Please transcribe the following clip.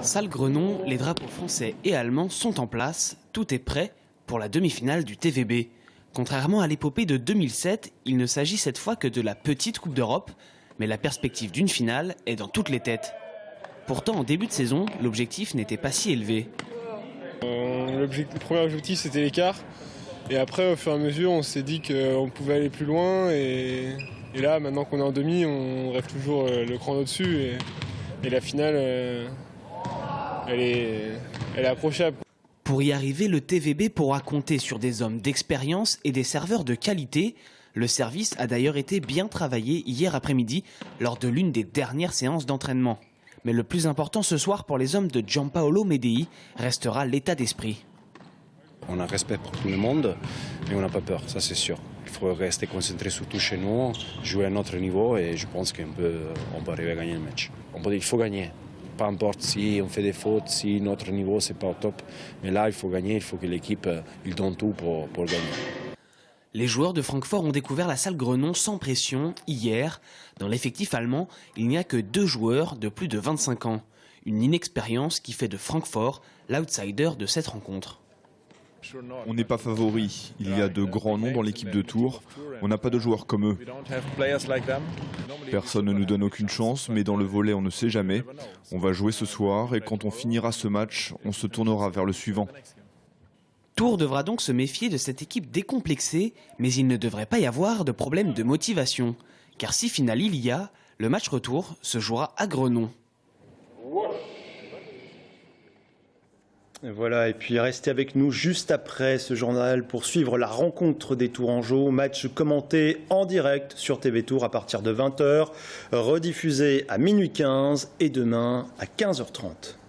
Salle Grenon, les drapeaux français et allemands sont en place. Tout est prêt pour la demi-finale du TVB. Contrairement à l'épopée de 2007, il ne s'agit cette fois que de la petite Coupe d'Europe, mais la perspective d'une finale est dans toutes les têtes. Pourtant, en début de saison, l'objectif n'était pas si élevé. Le premier objectif, c'était l'écart. Et après, au fur et à mesure, on s'est dit qu'on pouvait aller plus loin. Et là, maintenant qu'on est en demi, on rêve toujours le cran au-dessus. Et la finale, elle est approchable. Pour y arriver, le TVB pourra compter sur des hommes d'expérience et des serveurs de qualité. Le service a d'ailleurs été bien travaillé hier après-midi lors de l'une des dernières séances d'entraînement. Mais le plus important ce soir pour les hommes de Giampaolo Medei restera l'état d'esprit. On a respect pour tout le monde, mais on n'a pas peur, ça c'est sûr. Il faut rester concentré surtout chez nous, jouer à notre niveau et je pense qu'on peut arriver à gagner le match. Il faut gagner. Peu importe si on fait des fautes, si notre niveau c'est pas au top. Mais là, il faut gagner, il faut que l'équipe il donne tout pour gagner. Les joueurs de Francfort ont découvert la salle Grenon sans pression hier. Dans l'effectif allemand, il n'y a que 2 joueurs de plus de 25 ans. Une inexpérience qui fait de Francfort l'outsider de cette rencontre. On n'est pas favori. Il y a de grands noms dans l'équipe de Tours. On n'a pas de joueurs comme eux. Personne ne nous donne aucune chance, mais dans le volley, on ne sait jamais. On va jouer ce soir et quand on finira ce match, on se tournera vers le suivant. Tours devra donc se méfier de cette équipe décomplexée, mais il ne devrait pas y avoir de problème de motivation. Car si finale il y a, le match retour se jouera à Grenon. Voilà, et puis restez avec nous juste après ce journal pour suivre la rencontre des Tourangeaux. Match commenté en direct sur TV Tours à partir de 20 h, rediffusé à minuit 15 et demain à 15 h 30.